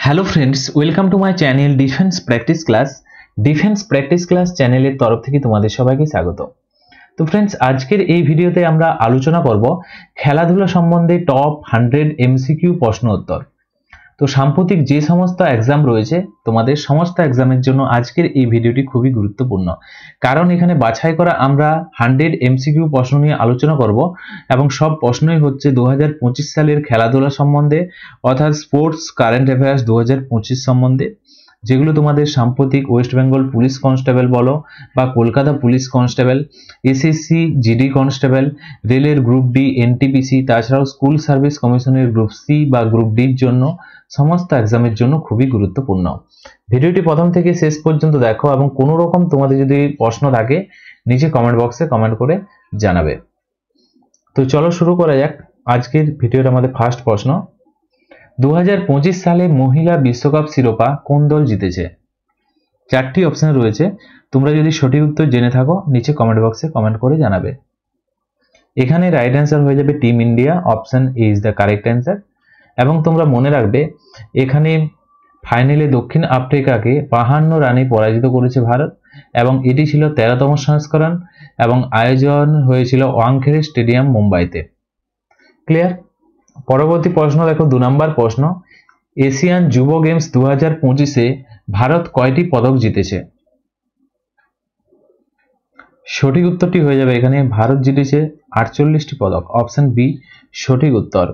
Hello friends, welcome to my channel defence practice class চ্যানেলের তরফ থেকে তোমাদের সবাইকে স্বাগত। তো ফ্রেন্ডস, আজকের এই ভিডিওতে আমরা আলোচনা করব খেলাধুলা সম্বন্ধে টপ 100 এমসিকিউ প্রশ্ন উত্তর। তো সাম্প্রতিক যে সমস্ত এক্সাম রয়েছে তোমাদের সমস্ত এক্সামের জন্য আজকের এই ভিডিওটি খুবই গুরুত্বপূর্ণ, কারণ এখানে বাছাই করা আমরা 100 এমসিকিউ প্রশ্ন নিয়ে আলোচনা করব এবং সব প্রশ্নই হচ্ছে 2025 সালের খেলাধুলা সম্বন্ধে, অর্থাৎ স্পোর্টস কারেন্ট অ্যাফেয়ার্স 2025 সম্বন্ধে, যেগুলো তোমাদের সাম্প্রতিক ওয়েস্ট বেঙ্গল পুলিশ কনস্টেবল বলো বা Kolkata police constable, SSC GD constable, রেলের গ্রুপ ডি, এনটিপিসি, তাছাড়াও স্কুল সার্ভিস কমিশনের গ্রুপ সি বা গ্রুপ ডির জন্য সমস্ত এক্সামের জন্য খুবই গুরুত্বপূর্ণ। ভিডিওটি প্রথম থেকে শেষ পর্যন্ত দেখো এবং কোনো রকম তোমাদের যদি প্রশ্ন থাকে নিচে কমেন্ট বক্সে কমেন্ট করে জানাবে। তো চলো শুরু করা যাক আজকের ভিডিওর আমাদের ফার্স্ট প্রশ্ন। 2025 সালে মহিলা বিশ্বকাপ শিরোপা কোন দল জিতেছে? চারটি অপশন রয়েছে, তোমরা যদি সঠিক উত্তর জেনে থাকো নিচে কমেন্ট বক্সে কমেন্ট করে জানাবে। এখানে রাইট অ্যান্সার হয়ে যাবে team India, option A is the correct answer. এবং তোমরা মনে রাখবে এখানে ফাইনালে দক্ষিণ আফ্রিকাকে 52 রানে পরাজিত করেছে ভারত এবং এটি ছিল 13তম সংস্করণ এবং আয়োজন হয়েছিল ওয়াংখেড়ে স্টেডিয়াম, মুম্বাইতে। ক্লিয়ার? পরবর্তী প্রশ্ন দেখো, 2 নম্বর প্রশ্ন। এশিয়ান যুব গেমস 2025-এ ভারত কয়টি পদক জিতেছে? সঠিক উত্তরটি হয়ে যাবে এখানে ভারত জিতেছে 48টি পদক, অপশন বি সঠিক উত্তর।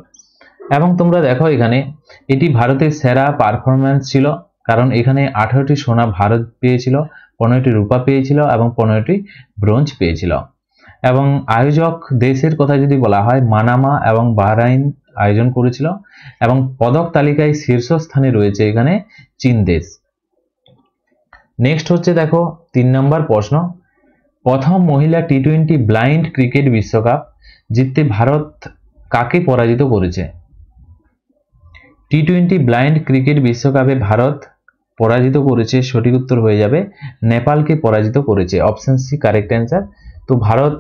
এবং তোমরা দেখো এখানে এটি ভারতের সেরা পারফরম্যান্স ছিল, কারণ এখানে 18টি সোনা ভারত পেয়েছিল, 15টি রূপা পেয়েছিল এবং 15টি ব্রোঞ্জ পেয়েছিল। এবং আয়োজক দেশের কথা যদি বলা হয় মানামা এবং বাহরাইন আয়োজন করেছিল এবং পদক তালিকায় শীর্ষস্থানে রয়েছে এখানে চীন দেশ। নেক্সট হচ্ছে দেখো 3 নম্বর প্রশ্ন। প্রথম মহিলা টি20 ব্লাইন্ড ক্রিকেট বিশ্বকাপ জিততে ভারত কাকে পরাজিত করেছে? টি20 ব্লাইন্ড ক্রিকেট বিশ্বকাপে ভারত পরাজিত করেছে, সঠিক উত্তর হয়ে যাবে নেপালকে পরাজিত করেছে, অপশন সি কারেক্ট অ্যান্সার। তো ভারত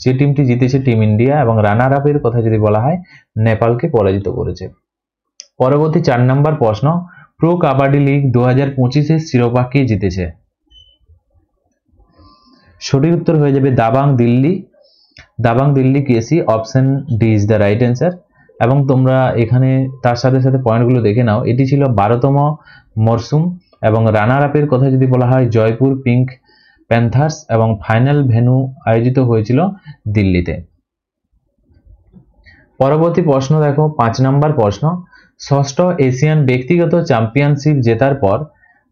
যে টিমটি জিতেছে টিম ইন্ডিয়া এবং রানার আপের কথা যদি বলা হয় নেপালকে পরাজিত করেছে। পরবর্তী 4 নম্বর প্রশ্ন। প্রো কাবাডি লিগ 2025-এর শিরোপা কে জিতেছে? সঠিক উত্তর হয়ে যাবে Dabang Delhi KC, option D is the right answer. এবং তোমরা এখানে তার সাথে সাথে পয়েন্টগুলো দেখে নাও, এটি ছিল 12তম মরসুম এবং রানার আপের কথা যদি বলা হয় জয়পুর পিঙ্ক প্যান্থার্স এবং ফাইনাল ভেন্যু আয়োজিত হয়েছিল দিল্লিতে। পরবর্তী প্রশ্ন দেখো 5 নম্বর প্রশ্ন। ষষ্ঠ এশিয়ান ব্যক্তিগত চ্যাম্পিয়নশিপ জেতার পর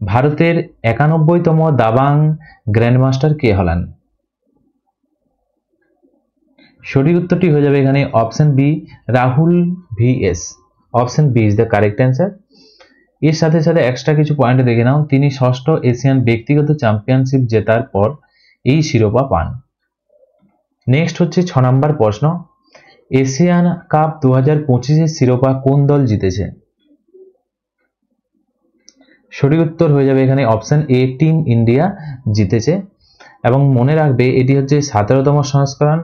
ভারতের 91তম দাবাং গ্র্যান্ডমাস্টার কে হলেন? সঠিক উত্তরটি হয়ে যাবে এখানে option B Rahul VS, option B is the correct answer. এর সাথে সাথে এক্সট্রা কিছু পয়েন্ট দেখে নাও, তিনি ষষ্ঠ এশিয়ান ব্যক্তিগত চ্যাম্পিয়নশিপ জেতার পর এই শিরোপা পান। নেক্সট হচ্ছে 6 নম্বর প্রশ্ন। এশিয়ান কাপ 2025-এর শিরোপা কোন দল জিতেছে? সঠিক উত্তর হয়ে যাবে এখানে অপশন এ টিম ইন্ডিয়া জিতেছে। এবং মনে রাখবে এটি হচ্ছে 17তম সংস্করণ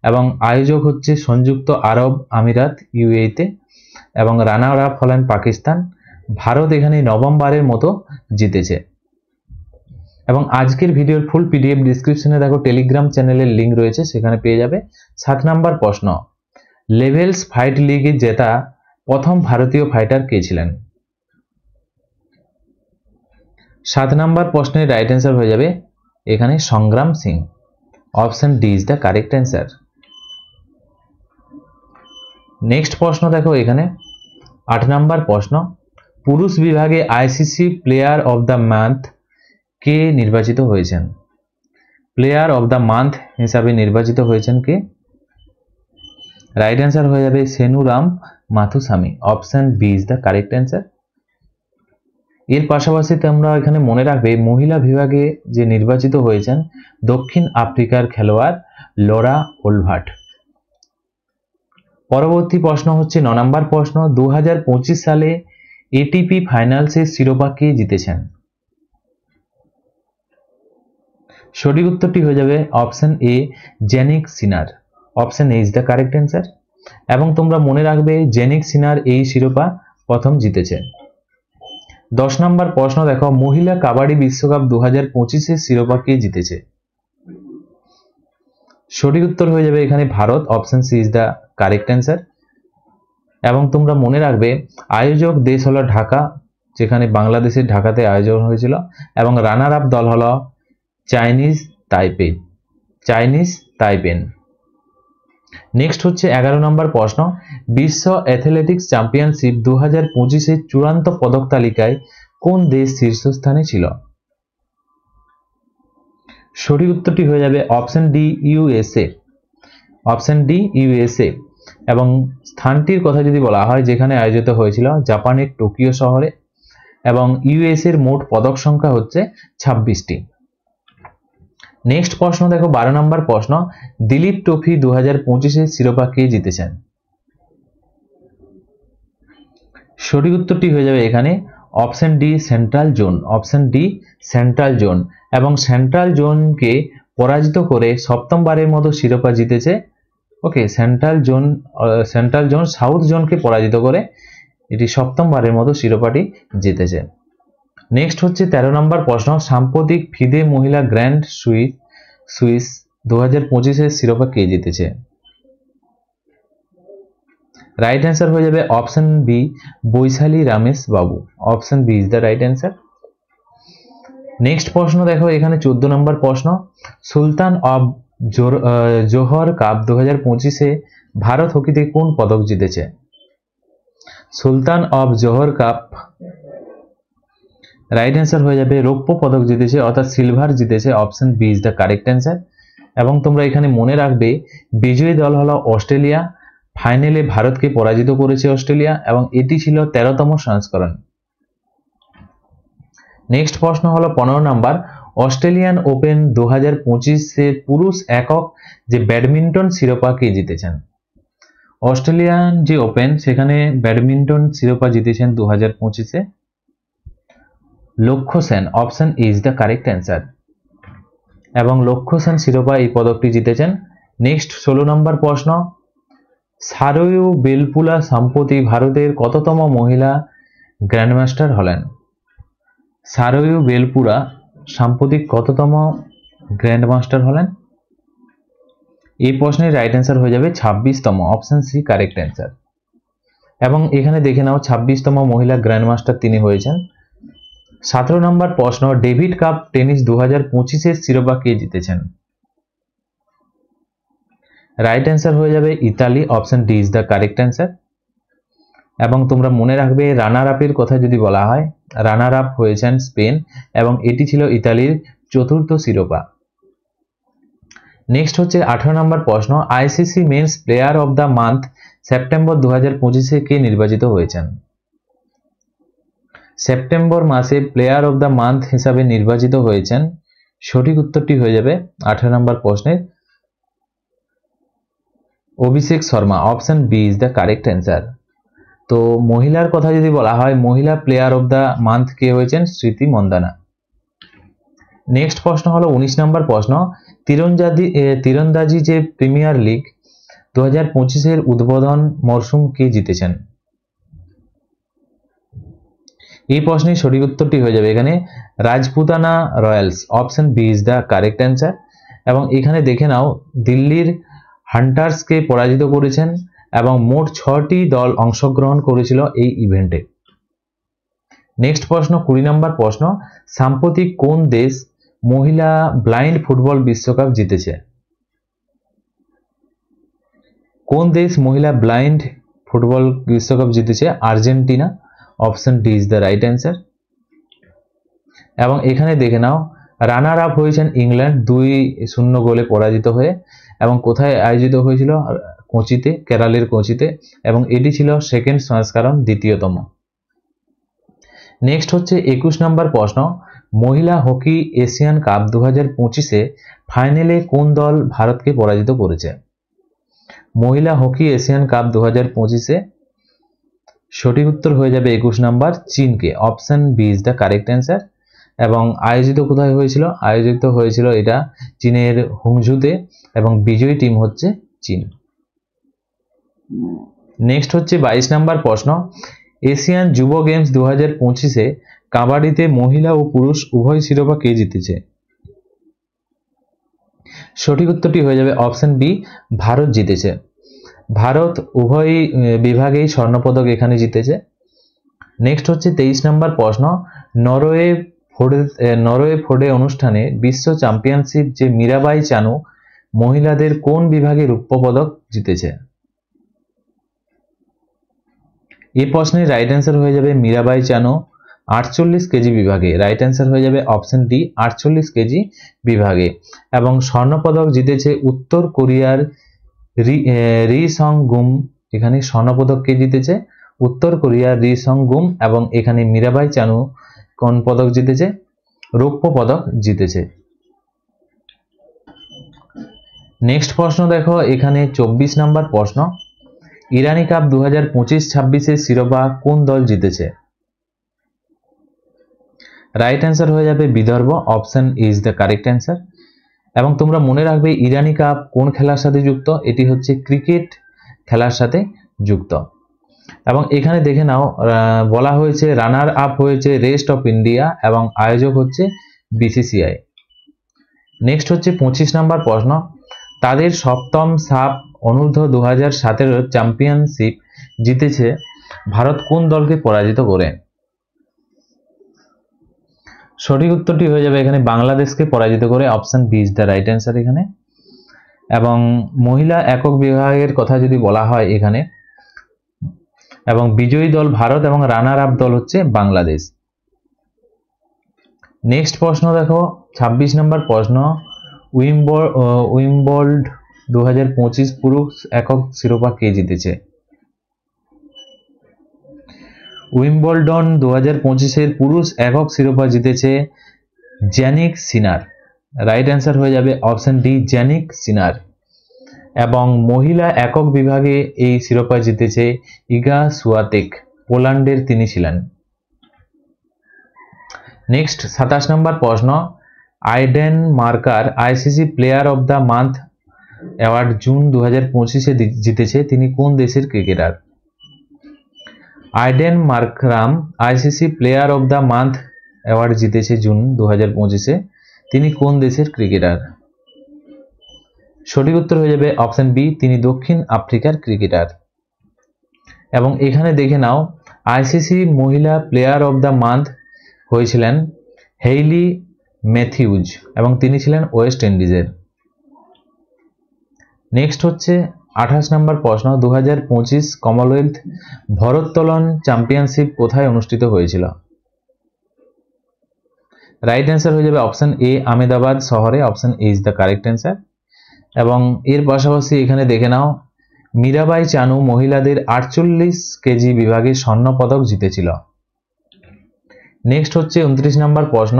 এবং আয়োজক হচ্ছে সংযুক্ত আরব আমিরাত ইউএইতে এবং রানার আপ হলেন পাকিস্তান। ভারত এখানে নবমবারের মতো জিতেছে। এবং আজকের ভিডিওর ফুল পিডিএফ ডিসক্রিপশনে দেখো টেলিগ্রাম চ্যানেলের লিঙ্ক রয়েছে, সেখানে পেয়ে যাবে। 7 নম্বর প্রশ্ন। লেভেলস ফাইট লিগে জেতা প্রথম ভারতীয় ফাইটার কে ছিলেন? 7 নম্বর প্রশ্নের রাইট অ্যান্সার হয়ে যাবে এখানে Sangram Singh, option D is the correct answer. Next প্রশ্ন দেখো এখানে 8 নম্বর প্রশ্ন। পুরুষ বিভাগে ICC player of the month কে নির্বাচিত হয়েছেন? প্লেয়ার অফ দ্য মান্থ হিসাবে নির্বাচিত হয়েছেন কে? রাইট অ্যান্সার হয়ে যাবে Senuran Muthusamy, option B is the correct answer. এর পাশাপাশি তোমরা এখানে মনে রাখবে মহিলা বিভাগে যে নির্বাচিত হয়েছেন দক্ষিণ আফ্রিকার খেলোয়াড় লরা ওলভাট। পরবর্তী প্রশ্ন হচ্ছে 9 নম্বর প্রশ্ন। 2025 সালে এটিপি ফাইনালসের শিরোপা কে জিতেছেন? সঠিক উত্তরটি হয়ে যাবে option A Jannik Sinner, option A is the correct answer. এবং তোমরা মনে রাখবে জেনিক সিনার এই শিরোপা প্রথম জিতেছে। 10 নম্বর প্রশ্ন দেখো, মহিলা কাবাডি বিশ্বকাপ 2025-এর শিরোপা কে জিতেছে? সঠিক উত্তর হয়ে যাবে এখানে Bharat, option C is the correct answer. এবং তোমরা মনে রাখবে আয়োজক দেশ হলো ঢাকা, যেখানে বাংলাদেশের ঢাকাতে আয়োজন হয়েছিল, এবং রানার আপ দল হলো চাইনিজ তাইপেন। নেক্সট হচ্ছে 11 নম্বর প্রশ্ন, বিশ্ব অ্যাথলেটিক্স চ্যাম্পিয়নশিপ 2025-এর চূড়ান্ত পদক তালিকায় কোন দেশ শীর্ষস্থানে ছিল? সঠিক উত্তরটি হয়ে যাবে অপশন ডি ইউএসএ। এবং স্থানটির কথা যদি বলা হয়, যেখানে আয়োজিত হয়েছিল জাপানের টোকিও শহরে, এবং ইউএস এর মোট পদক সংখ্যা হচ্ছে 26টি। নেক্সট প্রশ্ন দেখো 12 নম্বর প্রশ্ন, দিলীপ ট্রফি 2025-এর শিরোপা কে জিতেছেন? সঠিক উত্তরটি হয়ে যাবে এখানে অপশন ডি সেন্ট্রাল জোন। এবং সেন্ট্রাল জোনকে পরাজিত করে সপ্তমবারের মতো শিরোপা জিতেছে। ওকে, সেন্ট্রাল জোন সাউথ জোনকে পরাজিত করে এটি সপ্তমবারের মতো শিরোপাটি জিতেছে। নেক্সট হচ্ছে 13 নম্বর প্রশ্ন, সাম্প্রতিক ফিদে মহিলা গ্র্যান্ড সুইস 2025-এর শিরোপা কে জিতেছে? রাইট অ্যান্সার হয়ে যাবে option B Vaishali Ramesh Babu. Option B is the right answer. Next প্রশ্ন দেখো এখানে 14 নম্বর প্রশ্ন, সুলতান অব জোহর কাপ 2025-এ ভারত হকিতে কোন পদক জিতেছে? Sultan of Johor cup right answer হয়ে যাবে রৌপ্য পদক জিতেছে, অর্থাৎ সিলভার জিতেছে। Option B is the correct answer. এবং তোমরা এখানে মনে রাখবে বিজয়ী দল হলো অস্ট্রেলিয়া, ফাইনালে ভারতকে পরাজিত করেছে অস্ট্রেলিয়া, এবং এটি ছিল 13তম সংস্করণ। নেক্সট প্রশ্ন হলো 15 নাম্বার, অস্ট্রেলিয়ান ওপেন 2025-এর পুরুষ একক যে ব্যাডমিন্টন শিরোপা কে জিতেছেন? অস্ট্রেলিয়ান যে ওপেন, সেখানে ব্যাডমিন্টন শিরোপা জিতেছেন 2025-এ লক্ষ্য Sen. Option is the correct answer. এবং লক্ষ্য সেন শিরোপা এই পদকটি জিতেছেন। নেক্সট 16 নম্বর প্রশ্ন, সারয়ু বেলপুলা সম্প্রতি ভারতের কততম মহিলা গ্র্যান্ডমাস্টার হলেন? সারয়ু বেলপুরা সাম্প্রতিক কততম গ্র্যান্ডমাস্টার হলেন? এই প্রশ্নের রাইট অ্যান্সার হয়ে যাবে 26তম। Option C correct answer. এবং এখানে দেখে নাও 26তম মহিলা গ্র্যান্ডমাস্টার তিনি হয়েছেন। 17 নম্বর প্রশ্ন, ডেভিড কাপ টেনিস 2025-এর শিরোপা কে জিতেছেন? রাইট অ্যান্সার হয়ে যাবে Italy. Option D is the correct answer. এবং তোমরা মনে রাখবে রানার আপের কথা যদি বলা হয়, রানার আপ হয়েছেন স্পেন, এবং এটি ছিল ইতালির 4র্থ শিরোপা। নেক্সট হচ্ছে 18 নম্বর প্রশ্ন, ICC men's player of the month September 2025-এ কে নির্বাচিত হয়েছেন? সেপ্টেম্বর মাসে প্লেয়ার অব দ্য মান্থ হিসাবে নির্বাচিত হয়েছেন, সঠিক উত্তরটি হয়ে যাবে 18 নম্বর প্রশ্নের Abhishek Sharma. Option B is the correct answer. তো মহিলার কথা যদি বলা হয়, মহিলা প্লেয়ার অব দ্য মান্থ কে হয়েছেন? স্মৃতি মন্দানা। নেক্সট প্রশ্ন হলো 19 নম্বর প্রশ্ন, তীরন্দাজি যে প্রিমিয়ার লিগ 2025-এর উদ্বোধন মরশুম কে জিতেছেন? এই প্রশ্নের সঠিক উত্তরটি হয়ে যাবে এখানে Rajputana Royals. Option B is the correct answer. এবং এখানে দেখে নাও দিল্লির হান্টার্সকে পরাজিত করেছেন, এবং মোট 6টি দল অংশগ্রহণ করেছিল এই ইভেন্টে। নেক্সট প্রশ্ন 20 নম্বর প্রশ্ন, সাম্প্রতিক কোন দেশ মহিলা ব্লাইন্ড ফুটবল বিশ্বকাপ জিতেছে? কোন দেশ মহিলা ব্লাইন্ড ফুটবল বিশ্বকাপ জিতেছে? Argentina. Option D is the right answer. এবং এখানে দেখে নাও রানার আপ হয়েছেন ইংল্যান্ড 2-0 গোলে পরাজিত হয়ে, এবং কোথায় আয়োজিত হয়েছিল? কোচিতে, কেরালের কোচিতে, এবং এটি ছিল সেকেন্ড সংস্করণ, দ্বিতীয়তম। নেক্সট হচ্ছে 21 নম্বর প্রশ্ন, মহিলা হকি এশিয়ান কাপ 2025-এ ফাইনালে কোন দল ভারতকে পরাজিত করেছে? মহিলা হকি এশিয়ান কাপ 2025-এ সঠিক উত্তর হয়ে যাবে 21 নম্বর চীনকে। Option B is the correct answer. এবং আয়োজিত কোথায় হয়েছিল? আয়োজিত হয়েছিল এটা চীনের হুংঝুতে, এবং বিজয়ী টিম হচ্ছে চীন। নেক্সট হচ্ছে 22 নম্বর প্রশ্ন, এশিয়ান যুব গেমস 2025-এ কাবাডিতে মহিলা ও পুরুষ উভয় শিরোপা কে জিতেছে? সঠিক উত্তরটি হয়ে যাবে অপশন বি, ভারত জিতেছে। ভারত উভয় বিভাগেই স্বর্ণপদক এখানে জিতেছে। নেক্সট হচ্ছে 23 নম্বর প্রশ্ন, নরওয়ে ফোর্ডে অনুষ্ঠানে বিশ্ব চ্যাম্পিয়নশিপ যে মীরাবাই চানু মহিলাদের কোন বিভাগে রৌপ্য পদক জিতেছে? এই প্রশ্নের রাইট অ্যান্সার হয়ে যাবে মীরাবাই চানু 48 কেজি বিভাগে। রাইট অ্যান্সার হয়ে যাবে অপশন ডি, 48 কেজি বিভাগে। এবং স্বর্ণপদক জিতেছে উত্তর কোরিয়ার রি সং গুম। এখানে স্বর্ণপদক কে জিতেছে? উত্তর কোরিয়ার রি সং গুম। এবং এখানে মীরাবাই চানু কোন পদক জিতেছে? রৌপ্য পদক জিতেছে। নেক্সট প্রশ্ন দেখো, এখানে 24 নম্বর প্রশ্ন, ইরানি কাপ 2025-26-এর শিরোপা কোন দল জিতেছে? রাইট অ্যান্সার হয়ে যাবে Vidarbha. Option is the correct answer. এবং তোমরা মনে রাখবে ইরানি কাপ কোন খেলার সাথে যুক্ত? এটি হচ্ছে ক্রিকেট খেলার সাথে যুক্ত। এবং এখানে দেখে নাও, বলা হয়েছে রানার আপ হয়েছে রেস্ট অফ ইন্ডিয়া এবং আয়োজক হচ্ছে বিসিসিআই। নেক্সট হচ্ছে 25 নম্বর প্রশ্ন, তাদের সপ্তম সাফ অনূর্ধ্ব 2017 চ্যাম্পিয়নশিপ জিতেছে ভারত কোন দলকে পরাজিত করে? সঠিক উত্তরটি হয়ে যাবে এখানে বাংলাদেশকে পরাজিত করে। Option B is the right answer এখানে। এবং মহিলা একক বিভাগের কথা যদি বলা হয় এখানে, এবং বিজয়ী দল ভারত এবং রানার আপ দল হচ্ছে বাংলাদেশ। নেক্সট প্রশ্ন দেখো, 26 নম্বর প্রশ্ন, উইম্বলড 2025 পুরুষ একক শিরোপা কে জিতেছে? উইম্বলডন 2025-এর পুরুষ একক শিরোপা জিতেছে জ্যানিক সিনার। রাইট অ্যান্সার হয়ে যাবে অপশন ডি, জ্যানিক সিনার। এবং মহিলা একক বিভাগে এই শিরোপা জিতেছে ইগা সুয়াতেক, পোল্যান্ডের তিনি ছিলেন। নেক্সট 27 নম্বর প্রশ্ন, Aiden Markram ICC player of the month award June 2025-এ জিতেছে, তিনি কোন দেশের ক্রিকেটার? Aiden Markram ICC player of the month award জিতেছে জুন 2025-এ, তিনি কোন দেশের ক্রিকেটার? সঠিক উত্তর হয়ে যাবে অপশন বি, তিনি দক্ষিণ আফ্রিকার ক্রিকেটার। এবং এখানে দেখে নাও, আইসিসি মহিলা প্লেয়ার অব দ্য মান্থ হয়েছিলেন হেইলি ম্যাথিউজ এবং তিনি ছিলেন ওয়েস্ট ইন্ডিজের। নেক্সট হচ্ছে 28 নম্বর প্রশ্ন, 2025 কমনওয়েলথ ভারোত্তোলন চ্যাম্পিয়নশিপ কোথায় অনুষ্ঠিত হয়েছিল? রাইট অ্যান্সার হয়ে যাবে অপশন এ, আহমেদাবাদ শহরে। Option A is the correct answer. এবং এর পাশাপাশি এখানে দেখে নাও, মীরাবাই চানু মহিলাদের 48 কেজি বিভাগে স্বর্ণ পদক জিতেছিল। নেক্সট হচ্ছে 29 নম্বর প্রশ্ন,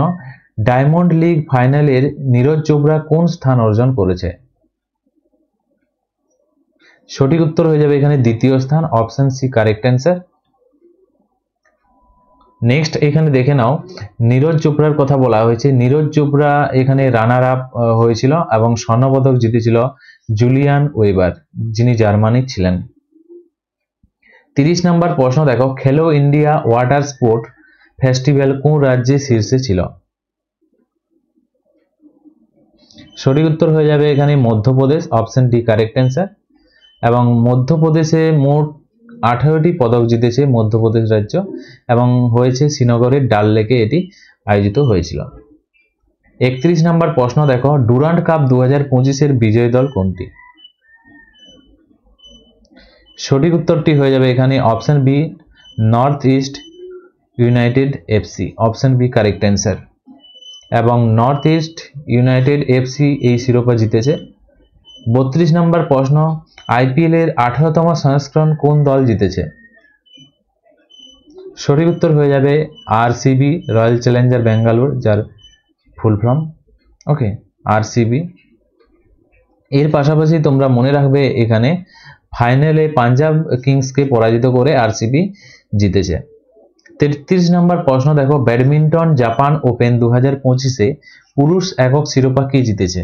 ডায়মন্ড লিগ ফাইনালের নীরজ চোপড়া কোন স্থান অর্জন করেছে? সঠিক উত্তর হয়ে যাবে এখানে দ্বিতীয় স্থান। Option C correct answer. Next এখানে দেখে নাও, নীরজ চোপড়ার কথা বলা হয়েছে। নীরজ চোপড়া এখানে রানার আপ হয়েছিল এবং স্বর্ণপদক জিতেছিল জুলিয়ান ওয়েবার, যিনি জার্মানির ছিলেন। 30 নম্বর প্রশ্ন দেখো, খেলো ইন্ডিয়া ওয়াটার স্পোর্ট ফেস্টিভ্যাল কোন রাজ্যে শীর্ষে ছিল? সঠিক উত্তর হয়ে যাবে এখানে Madhya Pradesh. Option D correct answer. এবং মধ্যপ্রদেশে মোট 18টি পদক জিতেছে মধ্যপ্রদেশ রাজ্য এবং হয়েছে শ্রীনগরের ডাল লেকে এটি আয়োজিত হয়েছিল। 31 নম্বর প্রশ্ন দেখো, ডুরান্ড কাপ 2025-এর বিজয়ী দল কোনটি? সঠিক উত্তরটি হয়ে যাবে এখানে option B, North East United FC. Option B correct answer. এবং নর্থ ইস্ট ইউনাইটেড এফসি এই শিরোপা জিতেছে। 32 নম্বর প্রশ্ন, আইপিএল এর 18তম সংস্করণ কোন দল জিতেছে? সঠিক উত্তর হয়ে যাবে আরসিবি, রয়্যাল চ্যালেঞ্জার ব্যাঙ্গালোর, যার ফুল ফর্ম ওকে আরসিবি। এর পাশাপাশি তোমরা মনে রাখবে এখানে ফাইনালে পাঞ্জাব কিংসকে পরাজিত করে আরসিবি জিতেছে। 33 নম্বর প্রশ্ন দেখো, ব্যাডমিন্টন জাপান ওপেন 2025-এ পুরুষ একক শিরোপা কে জিতেছে?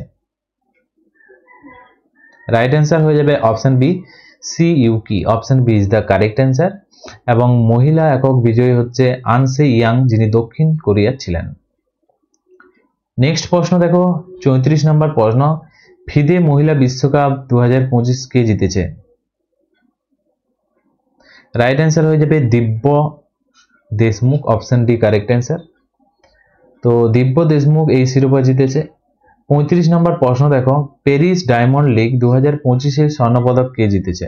রাইট অ্যান্সার হয়ে যাবে option B, Shi Yuqi, option B is the correct answer. এবং মহিলা একক বিজয়ী হচ্ছে আনসে ইয়াং, যিনি দক্ষিণ কোরিয়ার ছিলেন। নেক্সট প্রশ্ন দেখো 34 নম্বর প্রশ্ন, ফিদে মহিলা বিশ্বকাপ 2025 কে জিতেছে? রাইট অ্যান্সার হয়ে যাবে Divya Deshmukh, option D correct answer. তো দিব্য দেশমুখ এই শিরোপা জিতেছে। 35 নম্বর প্রশ্ন দেখো, প্যারিস ডায়মন্ড লিগ 2025 স্বর্ণপদক কে জিতেছে?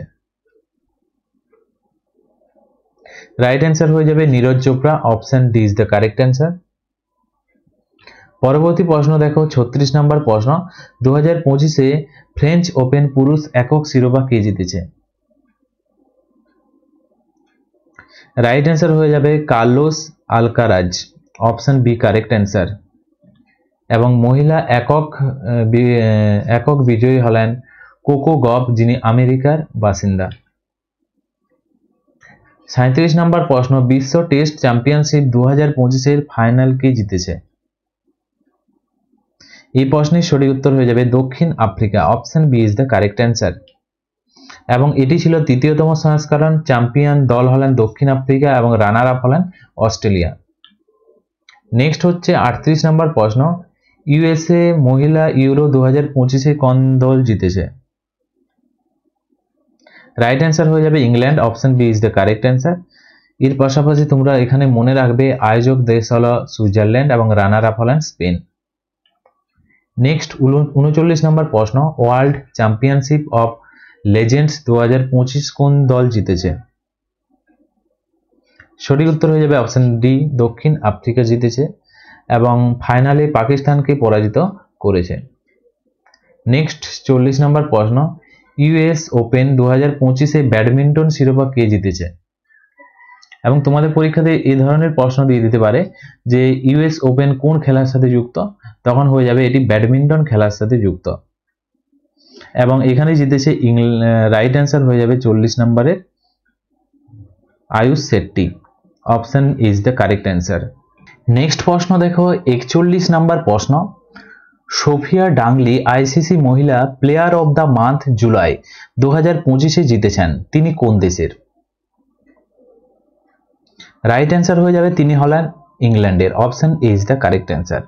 রাইট অ্যান্সার হয়ে যাবে Neeraj Chopra, option D is the correct answer. পরবর্তী প্রশ্ন দেখো 36 নম্বর প্রশ্ন, 2025 ফ্রেঞ্চ ওপেন পুরুষ একক শিরোপা কে জিতেছে? রাইট অ্যান্সার হয়ে যাবে Carlos Alcaraz, option B correct answer. এবং মহিলা একক বিজয়ী হলেন কোকো গফ, যিনি আমেরিকার বাসিন্দা। 37 নম্বর প্রশ্ন, বিশ্ব টেস্ট চ্যাম্পিয়নশিপ 2025 ফাইনাল কে জিতেছে? এই প্রশ্নের সঠিক উত্তর হয়ে যাবে দক্ষিণ Africa, option B is the correct answer. এবং এটি ছিল তৃতীয়তম সংস্করণ। চ্যাম্পিয়ন দল হলেন দক্ষিণ আফ্রিকা এবং রানার আপ হলেন অস্ট্রেলিয়া। নেক্সট হচ্ছে 38 নম্বর প্রশ্ন, ইউএসএ মহিলা ইউরো 2025 কোন দল জিতেছে? রাইট অ্যান্সার হয়ে যাবে England, option B is the correct answer. এর পাশাপাশি তোমরা এখানে মনে রাখবে আয়োজক দেশ হলো সুইজারল্যান্ড এবং রানার আপ হলেন স্পেন। নেক্সট 39 নম্বর প্রশ্ন, ওয়ার্ল্ড চ্যাম্পিয়নশিপ অফ লেজেন্ডস 2025 কোন দল জিতেছে? সঠিক উত্তর হয়ে যাবে অপশন ডি, দক্ষিণ আফ্রিকা জিতেছে এবং ফাইনালে পাকিস্তানকে পরাজিত করেছে। নেক্সট 40 নম্বর প্রশ্ন, ইউএস ওপেন 2025 ব্যাডমিন্টন শিরোপা কে জিতেছে? এবং তোমাদের পরীক্ষাতে এই ধরনের প্রশ্ন দিয়ে দিতে পারে যে ইউএস ওপেন কোন খেলার সাথে যুক্ত, তখন হয়ে যাবে এটি ব্যাডমিন্টন খেলার সাথে যুক্ত। এবং এখানে জিতেছে রাইট অ্যান্সার হয়ে যাবে 40 নম্বরের Ayush Shetty, option is the correct answer. Next প্রশ্ন দেখো 41 নম্বর প্রশ্ন, সোফিয়া ডাংলি আইসিসি মহিলা player of the month July 2025 জিতেছেন, তিনি কোন দেশের? রাইট অ্যান্সার হয়ে যাবে তিনি হলেন ইংল্যান্ডের, option is the correct answer.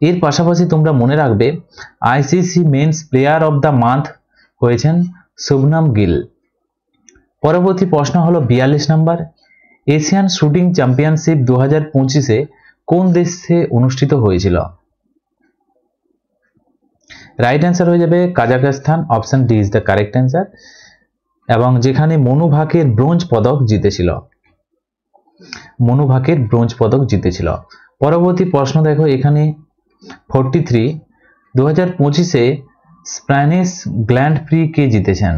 এর পাশাপাশি তোমরা মনে রাখবে ICC men's player of the month হয়েছেন শুভনম গিল। পরবর্তী প্রশ্ন হলো 42 নম্বর, এশিয়ান শুটিং চ্যাম্পিয়নশিপ 2025 কোন দেশে অনুষ্ঠিত হয়েছিল? রাইট অ্যান্সার হয়ে যাবে Kazakhstan, option D is the correct answer. এবং যেখানে মনু ভাকের ব্রোঞ্জ পদক জিতেছিল। পরবর্তী প্রশ্ন দেখো এখানে 43, 2025 স্প্যানিশ গ্র্যান্ড প্রি কে জিতেছেন?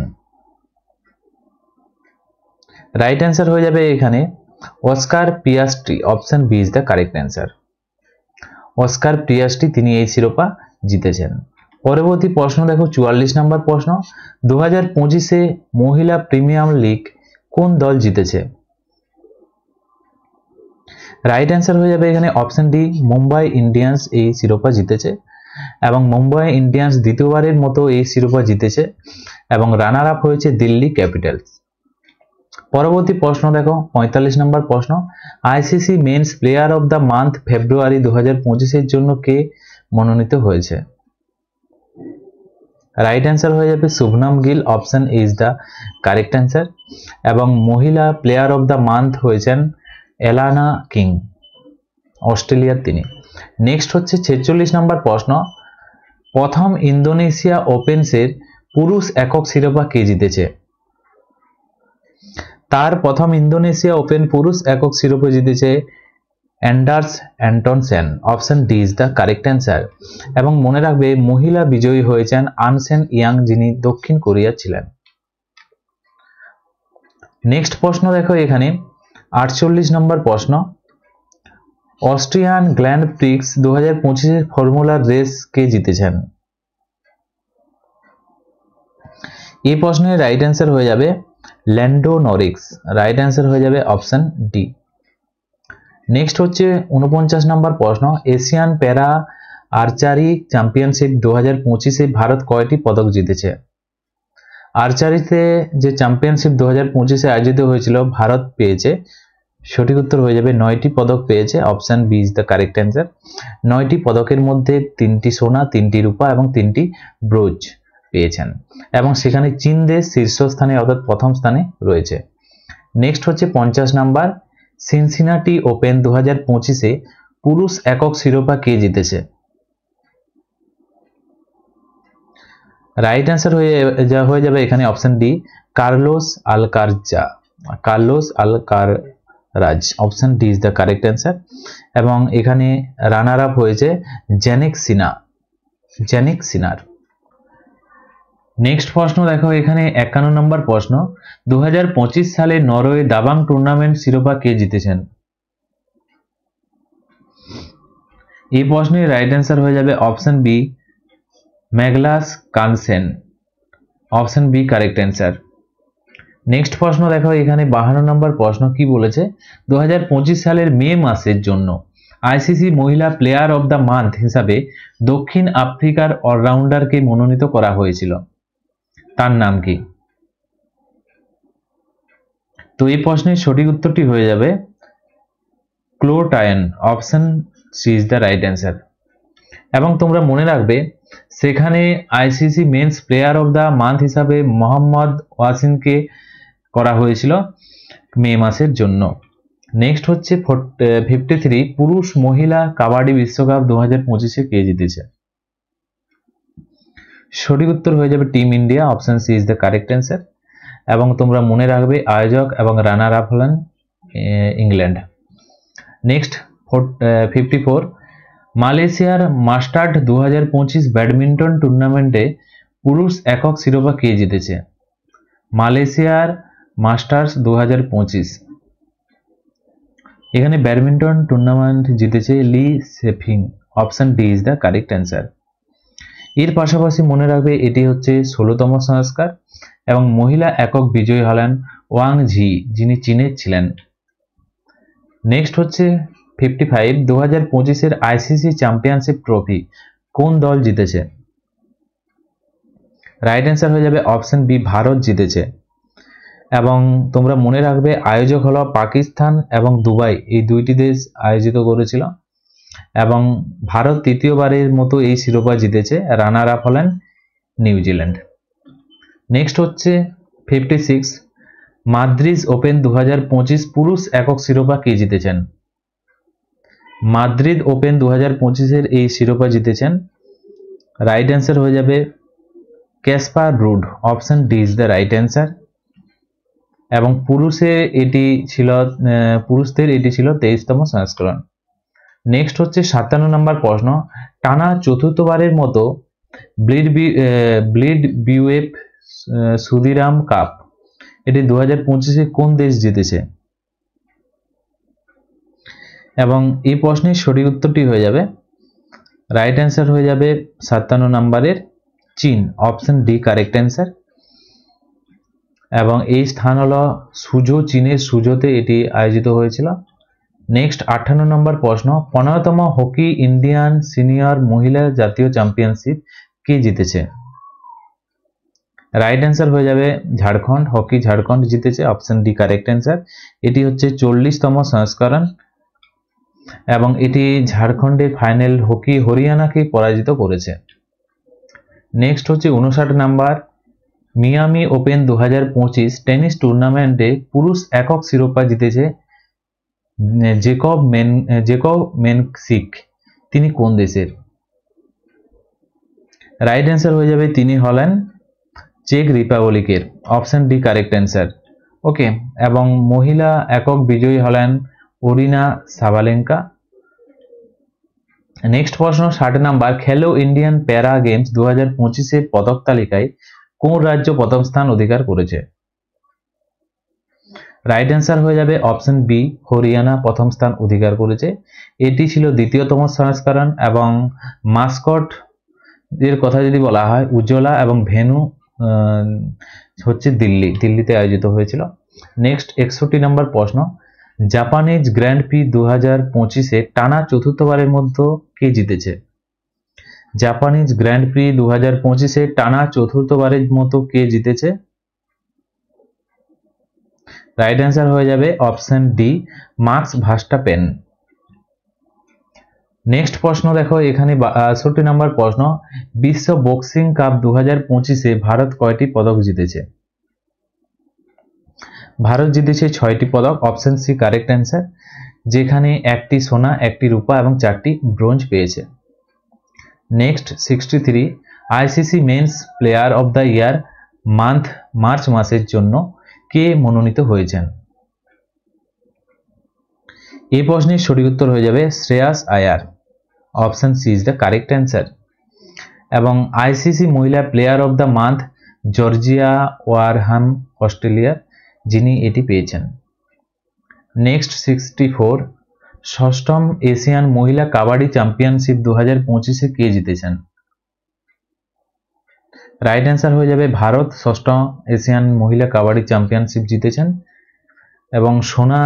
রাইট অ্যান্সার হয়ে যাবে এখানে Oscar Piastri, option B is the correct answer. Oscar Piastri তিনি এই শিরোপা জিতেছেন। পরবর্তী প্রশ্ন দেখো 44 নম্বর প্রশ্ন, 2025 মহিলা প্রিমিয়ার লিগ কোন দল জিতেছে? রাইট অ্যান্সার হয়ে যাবে এখানে অপশন ডি, মুম্বাই ইন্ডিয়ান্স এই শিরোপা জিতেছে এবং মুম্বাই ইন্ডিয়ান্স দ্বিতীয়বারের মতো এই শিরোপা জিতেছে এবং রানার আপ হয়েছে দিল্লি ক্যাপিটালস। পরবর্তী প্রশ্ন দেখো 45 নম্বর প্রশ্ন, ICC men's player of the month February 2025 জন্য কে মনোনীত হয়েছে? রাইট অ্যান্সার হয়ে যাবে Shubman Gill, option is the correct answer. এবং মহিলা প্লেয়ার অব দ্য মান্থ হয়েছেন এলানা কিং, অস্ট্রেলিয়ার তিনি। নেক্সট হচ্ছে 46 নম্বর প্রশ্ন, প্রথম ইন্দোনেশিয়া ওপেন্সের পুরুষ একক শিরোপা কে জিতেছে? তার প্রথম ইন্দোনেশিয়া ওপেন পুরুষ একক শিরোপা জিতেছে Anders Antonsen, option D is the correct answer. এবং মনে রাখবে মহিলা বিজয়ী হয়েছেন আনসেন ইয়াং, যিনি দক্ষিণ কোরিয়া ছিলেন। নেক্সট প্রশ্ন দেখো এখানে 48 নম্বর প্রশ্ন, অস্ট্রিয়ান গ্র্যান্ড প্রিক্স 2025 ফর্মুলার রেস কে জিতেছেন? এই প্রশ্নের রাইট অ্যান্সার হয়ে যাবে ল্যান্ডো নরিক্স, রাইট অ্যান্সার হয়ে যাবে অপশন ডি। নেক্সট হচ্ছে 49 নম্বর প্রশ্ন, এশিয়ান প্যারা আর্চারি চ্যাম্পিয়নশিপ 2025 ভারত কয়টি পদক জিতেছে? আর্চারিতে যে চ্যাম্পিয়নশিপ 2025-এ আয়োজিত হয়েছিল ভারত পেয়েছে, সঠিক উত্তর হয়ে যাবে 9টি পদক পেয়েছে। Option B is the correct answer. 9টি পদকের মধ্যে 3টি সোনা, 3টি রূপা এবং 3টি ব্রোঞ্জ পেয়েছেন, এবং সেখানে চীন দেশ শীর্ষস্থানে অর্থাৎ প্রথম স্থানে রয়েছে। নেক্সট হচ্ছে 50 নাম্বার, সিনসিনাটি ওপেন 2025-এ পুরুষ একক শিরোপা কে জিতেছে? রাইট অ্যান্সার হয়ে যাবে এখানে option D, Carlos Alcaraz. Option D is the correct answer. এবং এখানে রানার আপ হয়েছে জ্যানিক সিনার। নেক্সট প্রশ্ন দেখো, এখানে 51 নম্বর প্রশ্ন, 2025 সালে নরওয়ে দাবাং টুর্নামেন্ট শিরোপা কে জিতেছেন? এই প্রশ্নের রাইট অ্যান্সার হয়ে যাবে option B, Magnus Carlsen. Option B correct answer. Next প্রশ্ন দেখো, এখানে 52 নম্বর প্রশ্ন কি বলেছে, 2025 সালের মে মাসের জন্য আইসিসি মহিলা প্লেয়ার অব দ্য মান্থ হিসাবে দক্ষিণ আফ্রিকার অলরাউন্ডারকে মনোনীত করা হয়েছিল, তার নাম কি? তো এই প্রশ্নের সঠিক উত্তরটি হয়ে যাবে Chloe Tryon. Option C is the right answer. এবং তোমরা মনে রাখবে সেখানে ICC men's player of the month হিসাবে মোহাম্মদ ওয়াসিমকে করা হয়েছিল মে মাসের জন্য। নেক্সট হচ্ছে 53, পুরুষ মহিলা কাবাডি বিশ্বকাপ 2025-এ কে জিতেছে? সঠিক উত্তর হয়ে যাবে team India. Option C is the correct answer. এবং তোমরা মনে রাখবে আয়োজক এবং রানার আপ হলেন ইংল্যান্ড। নেক্সট 54, মালয়েশিয়ার মাস্টার্ড 2025 ব্যাডমিন্টন টুর্নামেন্টে পুরুষ একক শিরোপা কে জিতেছে? মালয়েশিয়ার মাস্টার্স 2025, এখানে ব্যাডমিন্টন টুর্নামেন্ট জিতেছে Li Shifeng. Option D is the correct answer. এর পাশাপাশি মনে রাখবে এটি হচ্ছে 16তম সংস্কার, এবং মহিলা একক বিজয়ী হলেন ওয়াং ঝি, যিনি চীনের ছিলেন। নেক্সট হচ্ছে 55, 2025-এর আইসিসি চ্যাম্পিয়নশিপ ট্রফি কোন দল জিতেছে? রাইট অ্যান্সার হয়ে যাবে অপশন বি, ভারত জিতেছে। এবং তোমরা মনে রাখবে আয়োজক হলো পাকিস্তান এবং দুবাই, এই দুইটি দেশ আয়োজিত করেছিল, এবং ভারত তৃতীয়বারের মতো এই শিরোপা জিতেছে। রানার আপ হলেন নিউজিল্যান্ড। নেক্সট হচ্ছে 56, মাদ্রিদ ওপেন 2025 পুরুষ একক শিরোপা কে জিতেছেন? মাদ্রিদ ওপেন 2025-এর এই শিরোপা জিতেছেন, রাইট অ্যান্সার হয়ে যাবে Kasper rude. Option D is the right answer. এবং পুরুষদের এটি ছিল 23তম সংস্করণ। নেক্সট হচ্ছে 57 নম্বর প্রশ্ন, টানা চতুর্থবারের মতো ব্লিড বিউএফ সুদিরাম কাপ এটি 2025-এ কোন দেশ জিতেছে? এবং এই প্রশ্নের সঠিক উত্তরটি হয়ে যাবে, রাইট অ্যান্সার হয়ে যাবে 57 নম্বরের চীন। Option D correct answer. এবং এই স্থান হলো সুজো, চীনের সুজোতে এটি আয়োজিত হয়েছিল। নেক্সট 58 নম্বর প্রশ্ন, 15তম হকি ইন্ডিয়ান সিনিয়র মহিলা জাতীয় চ্যাম্পিয়নশিপ কে জিতেছে? রাইট অ্যান্সার হয়ে যাবে ঝাড়খণ্ড, হকি ঝাড়খণ্ড জিতেছে। Option D correct answer. এটি হচ্ছে 40তম সংস্করণ, এবং এটি ঝাড়খণ্ডের ফাইনাল হকি হরিয়ানাকে পরাজিত করেছে। নেক্সট হচ্ছে 59 নাম্বার, মিয়ামি ওপেন 2025 টেনিস টুর্নামেন্টে পুরুষ একক শিরোপা জিতেছে জেকব মেনসিক, তিনি কোন দেশের? রাইট অ্যান্সার হয়ে যাবে তিনি হলেন চেক রিপাবলিকের। Option D correct answer. Okay, এবং মহিলা একক বিজয়ী হলেন ওরিনা সাবালেঙ্কা। নেক্সট প্রশ্ন 60 নাম্বার, খেলো ইন্ডিয়ান প্যারা গেমস 2025-এর পদক তালিকায় কোন রাজ্য প্রথম স্থান অধিকার করেছে? রাইট অ্যান্সার হয়ে যাবে অপশন বি, হরিয়ানা প্রথম স্থান অধিকার করেছে। এটি ছিল 2তম সংস্করণ, এবং মাস্কট এর কথা যদি বলা হয় উজ্জ্বলা, এবং ভেন্যু হচ্ছে দিল্লিতে আয়োজিত হয়েছিল। নেক্সট 61 নম্বর প্রশ্ন, জাপানিজ গ্র্যান্ড প্রি 2025-এ টানা চতুর্থবারের মধ্যে কে জিতেছে? জাপানিজ গ্র্যান্ড প্রি 2025-এ টানা চতুর্থবারের মতো কে জিতেছে? রাইট অ্যান্সার হয়ে যাবে option D, marks Verstappen. Next প্রশ্ন দেখো এখানে 62 নম্বর প্রশ্ন, বিশ্ব বক্সিং কাপ 2025-এ ভারত কয়টি পদক জিতেছে? ভারত জিতেছে 6টি পদক, অপশন সি কারেক্ট অ্যান্সার, যেখানে 1টি সোনা, 1টি রূপা এবং 4টি ব্রোঞ্জ পেয়েছে। Next 63, ICC men's player of the year month March মাসের জন্য কে মনোনীত হয়েছেন? এই প্রশ্নের সঠিক উত্তর হয়ে যাবে Shreyas Iyer, option C is the correct answer. এবং আইসিসি মহিলা player of the month Georgia Wareham অস্ট্রেলিয়ার, যিনি এটি পেয়েছেন। নেক্সট 64, ষষ্ঠম এশিয়ান মহিলা কাবাডি চ্যাম্পিয়নশিপ 2025-এ কে জিতেছেন? রাইট অ্যান্সার হয়ে যাবে ভারত ষষ্ঠম এশিয়ান মহিলা কাবাডি চ্যাম্পিয়নশিপ জিতেছেন এবং সোনা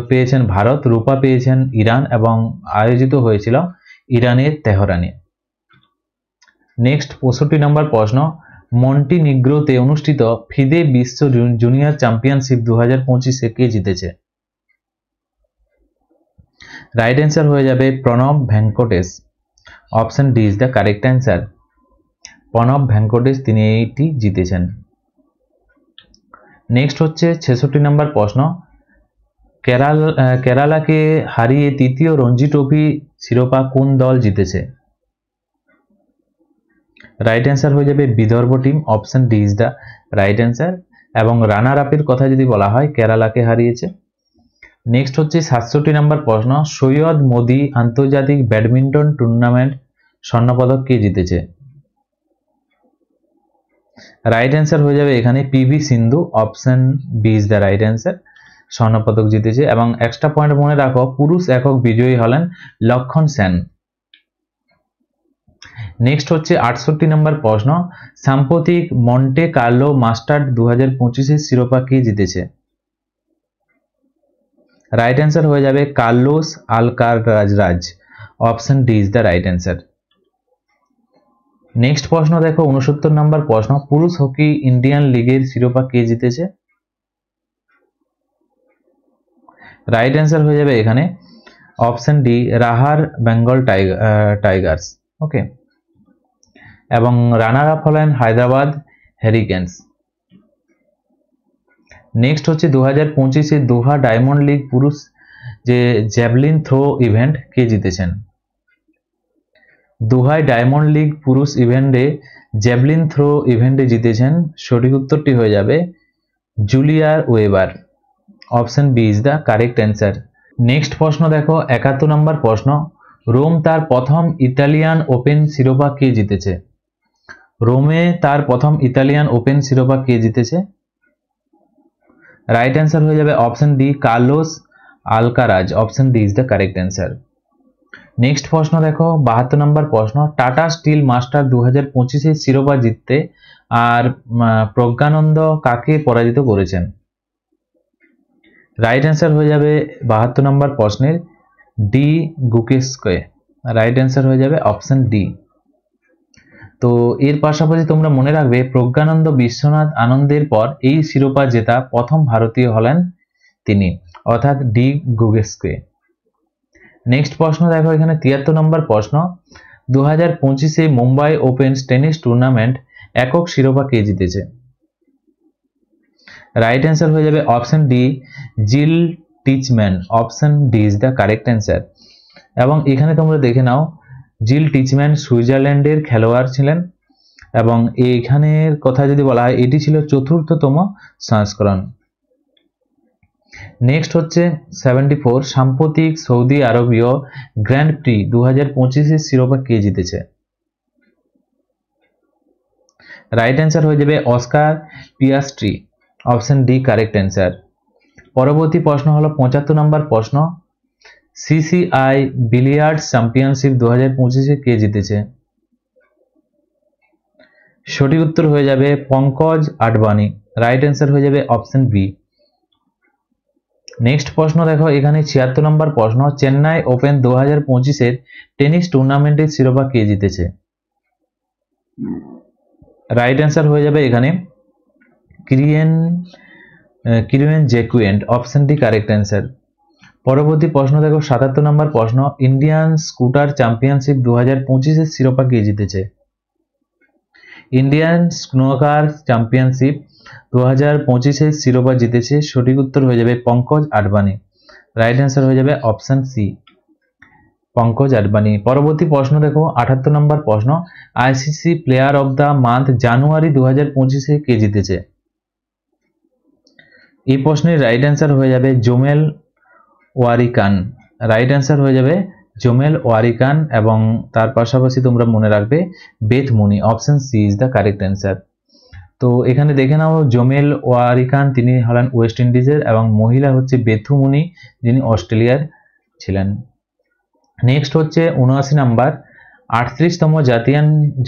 পেয়েছেন ভারত, রূপা পেয়েছেন ইরান এবং আয়োজিত হয়েছিল ইরানের তেহরানে। নেক্সট 65 নম্বর প্রশ্ন, মন্টিনিগ্রোতে অনুষ্ঠিত ফিদে বিশ্ব জুনিয়র চ্যাম্পিয়নশিপ 2025-এ কে জিতেছে? রাইট অ্যান্সার হয়ে যাবে Pranab Venkatesh, option D is the correct answer. Pranab Venkatesh তিনি এইটি জিতেছেন। নেক্সট হচ্ছে 66 নম্বর প্রশ্ন, কেরালাকে হারিয়ে তৃতীয় রঞ্জি ট্রফি শিরোপা কোন দল জিতেছে? রাইট অ্যান্সার হয়ে যাবে Vidarbha team, option D is the right answer. এবং রানার আপের কথা যদি বলা হয়, কেরালাকে হারিয়েছে। নেক্সট হচ্ছে 67 নম্বর প্রশ্ন, সৈয়দ মোদি আন্তর্জাতিক ব্যাডমিন্টন টুর্নামেন্ট স্বর্ণপদক কে জিতেছে? রাইট অ্যান্সার হয়ে যাবে এখানে PV Sindhu, option B is the right answer, স্বর্ণপদক জিতেছে। এবং এক্সট্রা পয়েন্ট মনে রাখো, পুরুষ একক বিজয়ী হলেন লক্ষণ সেন। নেক্সট হচ্ছে 68 নম্বর প্রশ্ন, সাম্প্রতিক মন্টে কার্লো মাস্টার্স 2025-এর শিরোপা কে জিতেছে? রাইট অ্যান্সার হয়ে যাবে Carlos Alcaraz, option D is the right answer. Next প্রশ্ন দেখো 69 নম্বর প্রশ্ন, পুরুষ হকি ইন্ডিয়ান লিগের শিরোপা কে জিতেছে? রাইট অ্যান্সার হয়ে যাবে এখানে অপশন ডি রাহার বেঙ্গল টাইগার্স। ওকে, এবং রানার আপ হলেন হায়দ্রাবাদ হ্যারিকেন্স। নেক্সট হচ্ছে 2025-এ দোহা ডায়মন্ড লিগ পুরুষ যে জ্যাভলিন থ্রো ইভেন্ট কে জিতেছেন? দোহায় ডায়মন্ড লিগ পুরুষ ইভেন্টে জ্যাভলিন থ্রো ইভেন্টে জিতেছেন, সঠিক উত্তরটি হয়ে যাবে Julian Weber, option B is the correct answer. Next প্রশ্ন দেখো 71 নম্বর প্রশ্ন, রোম তার প্রথম ইতালিয়ান ওপেন শিরোপা কে জিতেছে? রোমে তার প্রথম ইতালিয়ান ওপেন শিরোপা কে জিতেছে? রাইট অ্যান্সার হয়ে যাবে option D Carlos Alcaraz, option D is the correct answer. Next প্রশ্ন দেখো 72 নম্বর প্রশ্ন, টাটা স্টিল মাস্টার 2025-এর শিরোপা জিততে আর প্রজ্ঞানন্দ কাকে পরাজিত করেছেন? রাইট অ্যান্সার হয়ে যাবে 72 নম্বর প্রশ্নের ডি গুকেশকে, রাইট অ্যান্সার হয়ে যাবে অপশন ডি। তো এর পাশাপাশি তোমরা মনে রাখবে প্রজ্ঞানন্দ বিশ্বনাথ আনন্দের পর এই শিরোপা জেতা প্রথম ভারতীয় হলেন তিনি, অর্থাৎ ডি গুকেশকে। নেক্সট প্রশ্ন দেখো এখানে 73 নম্বর প্রশ্ন, 2025-এ মুম্বাই ওপেন টেনিস টুর্নামেন্ট একক শিরোপা কে জিতেছে? রাইট অ্যান্সার হয়ে যাবে option D Jil Teichmann, option D is the correct answer. এবং এখানে তোমরা দেখে নাও, জিল টিচম্যান সুইজারল্যান্ডের খেলোয়াড় ছিলেন এবং এইখানের কথা যদি বলা হয় এটি ছিল 4র্থতম সংস্করণ। নেক্সট হচ্ছে 74, সাম্প্রতিক সৌদি আরবীয় গ্র্যান্ড প্রি 2025-এর শিরোপা কে জিতেছে? রাইট অ্যান্সার হয়ে যাবে Oscar Piastri, option D correct answer. পরবর্তী প্রশ্ন হলো 75 নম্বর প্রশ্ন, সিসিআই বিলিয়ার্ডস চ্যাম্পিয়নশিপ 2025-এ কে জিতেছে? সঠিক উত্তর হয়ে যাবে পঙ্কজ আডবাণী, রাইট অ্যান্সার হয়ে যাবে অপশন বি। নেক্সট প্রশ্ন দেখো এখানে 76 নম্বর প্রশ্ন, চেন্নাই ওপেন 2025-এর টেনিস টুর্নামেন্টের শিরোপা কে জিতেছে? রাইট অ্যান্সার হয়ে যাবে এখানে কিরিয়েন জেকুয়েন্ট, অপশন ডি কারেক্ট অ্যান্সার। পরবর্তী প্রশ্ন দেখো 77 নম্বর প্রশ্ন, ইন্ডিয়ান স্কুটার চ্যাম্পিয়নশিপ 2025-এর শিরোপা কে জিতেছে? ইন্ডিয়ান স্নুকার চ্যাম্পিয়নশিপ 2025-এর শিরোপা জিতেছে, সঠিক উত্তর হয়ে যাবে পঙ্কজ আডবাণী। রাইট অ্যান্সার হয়ে যাবে অপশন সি, পঙ্কজ আডবাণী। পরবর্তী প্রশ্ন দেখো 78 নম্বর প্রশ্ন, ICC player of the month January 2025-এ কে জিতেছে? এই প্রশ্নের রাইট অ্যান্সার হয়ে যাবে জোমেল ওয়ারিকান। রাইট অ্যান্সার হয়ে যাবে জোমেল ওয়ারিকান, এবং তার পাশাপাশি তোমরা মনে রাখবে Beth Mooney, option C is the correct answer. তো এখানে দেখে নাও, জোমেল ওয়ারিকান তিনি হলেন ওয়েস্ট ইন্ডিজের, এবং মহিলা হচ্ছে বেথু মুনি, যিনি অস্ট্রেলিয়ার ছিলেন। নেক্সট হচ্ছে 79 নাম্বার, 38তম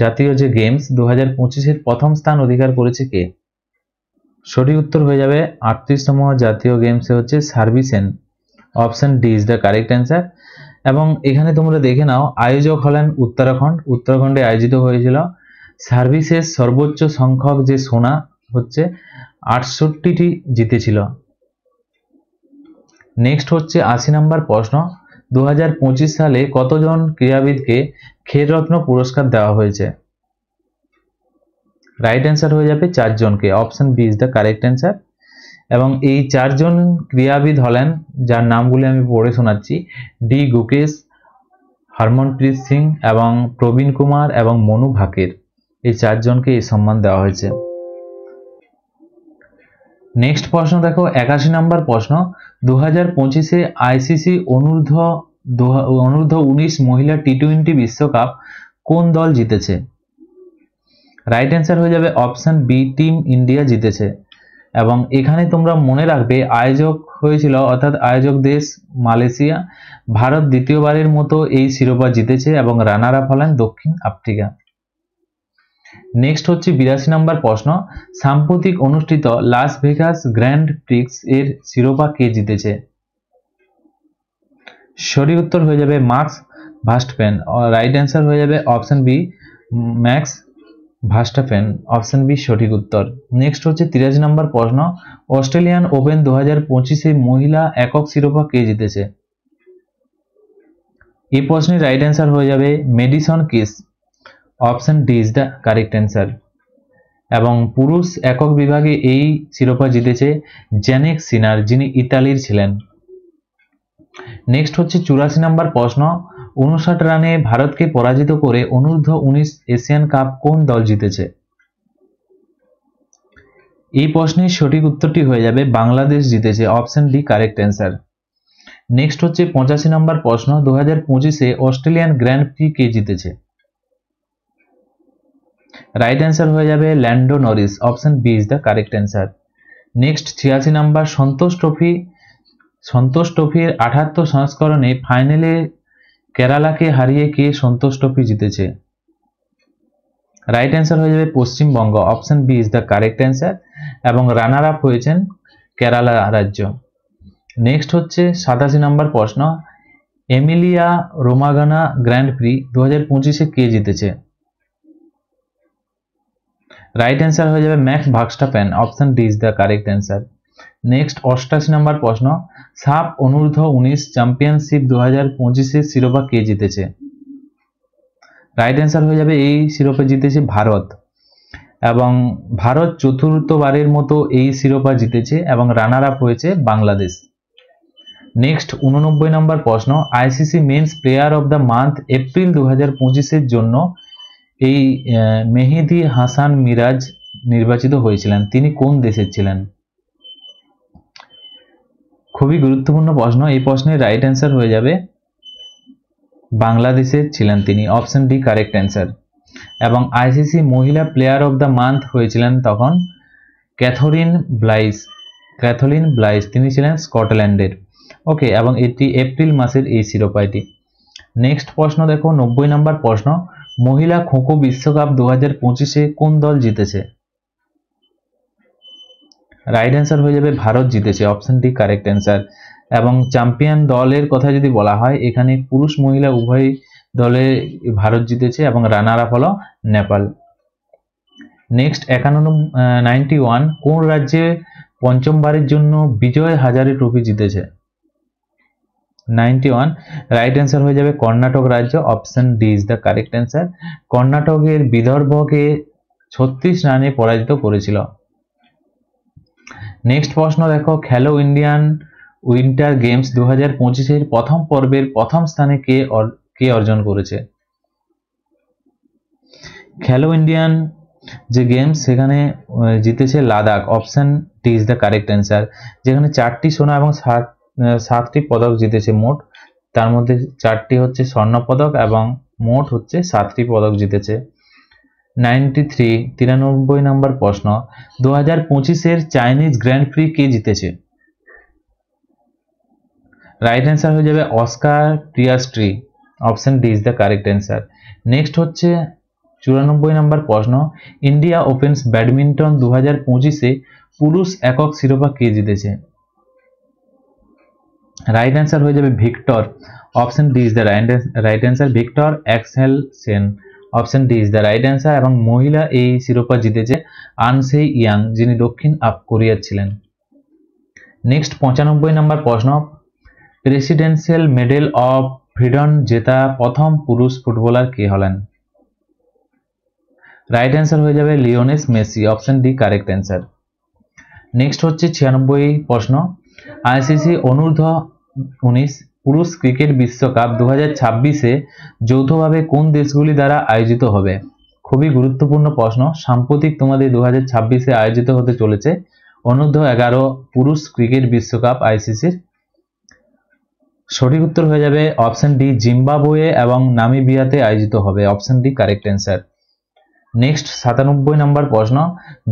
জাতীয় যে গেমস 2025-এর প্রথম স্থান অধিকার করেছে কে? সঠিক উত্তর হয়ে যাবে 38তম জাতীয় গেমসে হচ্ছে services, option D is the correct answer. এবং এখানে তোমরা দেখে নাও, আয়োজক হলেন উত্তরাখণ্ডে আয়োজিত হয়েছিল। সার্ভিসেস সর্বোচ্চ সংখ্যক যে সোনা হচ্ছে 68টি জিতেছিল। নেক্সট হচ্ছে 80 নম্বর প্রশ্ন, 2025 সালে কতজন ক্রীড়াবিদকে খেলরত্ন পুরস্কার দেওয়া হয়েছে? রাইট অ্যান্সার হয়ে যাবে 4 জনকে, option B is the correct answer. এবং এই 4 জন ক্রীড়াবিদ হলেন, যার নামগুলি আমি পড়ে শোনাচ্ছি, ডি গুকেশ, হরমনপ্রীত সিং এবং প্রবীণ কুমার এবং মনু ভাকের। এই 4 জনকে এই সম্মান দেওয়া হয়েছে। নেক্সট প্রশ্ন দেখো 81 নম্বর প্রশ্ন, 2025-এ আইসিসি অনূর্ধ্ব 19 মহিলা টি20 বিশ্বকাপ কোন দল জিতেছে? রাইট অ্যান্সার হয়ে যাবে অপশন বি, টিম ইন্ডিয়া জিতেছে। এবং এখানে তোমরা মনে রাখবে আয়োজক হয়েছিল, অর্থাৎ আয়োজক দেশ মালয়েশিয়া। ভারত দ্বিতীয়বারের মতো এই শিরোপা জিতেছে এবং রানার আপ হলেন দক্ষিণ আফ্রিকা। নেক্সট হচ্ছে 82 নম্বর প্রশ্ন, সাম্প্রতিক অনুষ্ঠিত লাস ভেগাস গ্র্যান্ড প্রিক্স এর শিরোপা কে জিতেছে? সঠিক উত্তর হয়ে যাবে ম্যাক্স ভার্স্টাপেন। রাইট অ্যান্সার হয়ে যাবে option B, Max Verstappen, option B সঠিক উত্তর। নেক্সট হচ্ছে 83 নম্বর প্রশ্ন, অস্ট্রেলিয়ান ওপেন 2025-এ মহিলা একক শিরোপা কে জিতেছে? এই প্রশ্নের রাইট অ্যান্সার হয়ে যাবে medicine kiss, option D is the correct answer. এবং পুরুষ একক বিভাগে এই শিরোপা জিতেছে জ্যানিক সিনার, যিনি ইতালির ছিলেন। নেক্সট হচ্ছে 84 নম্বর প্রশ্ন, 59 রানে ভারতকে পরাজিত করে অনূর্ধ্ব 19 এশিয়ান কাপ কোন দল জিতেছে? এই প্রশ্নের সঠিক উত্তরটি হয়ে যাবে বাংলাদেশ জিতেছে, option D correct answer. Next হচ্ছে 85 নম্বর প্রশ্ন, 2025-এ অস্ট্রেলিয়ান গ্র্যান্ড প্রি কে জিতেছে? রাইট অ্যান্সার হয়ে যাবে Lando Norris, option B is the correct answer. Next 86 number, Santosh ট্রফির 78 সংস্করণে ফাইনালে কেরালাকে হারিয়ে কে সন্তোষ ট্রফি জিতেছে? রাইট অ্যান্সার হয়ে যাবে Paschimbanga, option B is the correct answer. এবং রানার আপ হয়েছেন কেরালা রাজ্য। নেক্সট হচ্ছে 87 নম্বর প্রশ্ন, এমিলিয়া রোমাগানা গ্র্যান্ড প্রি 2025-এ কে জিতেছে? রাইট অ্যান্সার হয়ে যাবে max Verstappen, option D is the correct answer. Next 88 নম্বর প্রশ্ন, সাফ অনূর্ধ্ব 19 চ্যাম্পিয়নশিপ 2025-এর শিরোপা কে জিতেছে? রাইট অ্যান্সার হয়ে যাবে এই শিরোপা জিতেছে ভারত, এবং ভারত চতুর্থবারের মতো এই শিরোপা জিতেছে এবং রানার আপ হয়েছে বাংলাদেশ। নেক্সট 89 নম্বর প্রশ্ন, ICC men's player of the month April 2025-এর জন্য এই মেহেদি হাসান মিরাজ নির্বাচিত হয়েছিলেন, তিনি কোন দেশের ছিলেন? খুবই গুরুত্বপূর্ণ প্রশ্ন। এই প্রশ্নের রাইট অ্যান্সার হয়ে যাবে বাংলাদেশের ছিলেন তিনি, অপশন ডি কারেক্ট অ্যান্সার। এবং আইসিসি মহিলা প্লেয়ার অফ দ্য মান্থ হয়েছিলেন তখন ক্যাথরিন ব্লাইস, তিনি ছিলেন স্কটল্যান্ডের। ওকে, এবং এটি এপ্রিল মাসের এই শিরোপা এটি। নেক্সট প্রশ্ন দেখো 90 নম্বর প্রশ্ন, মহিলা খোখো বিশ্বকাপ 2025-এ কোন দল জিতেছে? রাইট অ্যান্সার হয়ে যাবে ভারত জিতেছে, অপশন ডি কারেক্ট অ্যান্সার। এবং চ্যাম্পিয়ন দলের কথা যদি বলা হয়, এখানে পুরুষ মহিলা উভয় দলে ভারত জিতেছে এবং রানার আপ হলো নেপাল। নেক্সট 91 কোন রাজ্যে পঞ্চমবারের জন্য বিজয় হাজারে ট্রফি জিতেছে? 91 রাইট অ্যান্সার হয়ে যাবে কর্ণাটক রাজ্য, option D is the correct answer. কর্ণাটকের বিদর্ভকে 36 রানে পরাজিত করেছিল। নেক্সট প্রশ্ন দেখো, খেলো ইন্ডিয়ান উইন্টার গেমস 2025 প্রথম পর্বের প্রথম স্থানে কে অর্জন করেছে? খেলো ইন্ডিয়ান যে গেমস সেখানে জিতেছে Ladakh, option D is the correct answer. যেখানে 4টি সোনা এবং 7টি পদক জিতেছে মোট, তার মধ্যে 4টি হচ্ছে স্বর্ণ পদক এবং মোট হচ্ছে 7টি পদক জিতেছে। 93 নম্বর প্রশ্ন, 2025 চাইনিজ গ্র্যান্ড প্রি কে জিতেছে? রাইট অ্যান্সার হয়ে যাবে Oscar Piastri, option D is the correct answer. Next হচ্ছে 94 নম্বর প্রশ্ন, ইন্ডিয়া ওপেন্স ব্যাডমিন্টন 2025 পুরুষ একক শিরোপা কে জিতেছে? রাইট অ্যান্সার হয়ে যাবে Viktor, option D is the right answer. Viktor Axelsen, option D is the right answer. এবং মহিলা এই শিরোপা জিতেছে আনসে ইয়াং, যিনি দক্ষিণ কোরিয়ার ছিলেন। নেক্সট 95 নম্বর প্রশ্ন, প্রেসিডেন্সিয়াল মেডেল অফ ফ্রিডম জেতা প্রথম পুরুষ ফুটবলার কে হলেন? রাইট অ্যান্সার হয়ে যাবে Lionel Messi, option D correct answer. Next হচ্ছে 96 প্রশ্ন, আইসিসি অনূর্ধ্ব 19 পুরুষ ক্রিকেট বিশ্বকাপ 2026 যৌথভাবে কোন দেশগুলি দ্বারা আয়োজিত হবে? খুবই গুরুত্বপূর্ণ প্রশ্ন। সাম্প্রতিক তোমাদের 2026 আয়োজিত হতে চলেছে অনূর্ধ্ব 11 পুরুষ ক্রিকেট বিশ্বকাপ আইসিসির। সঠিক উত্তর হয়ে যাবে অপশন ডি জিম্বাবুয়ে এবং নামিবিয়াতে আয়োজিত হবে, option D correct answer. Next 97 নম্বর প্রশ্ন,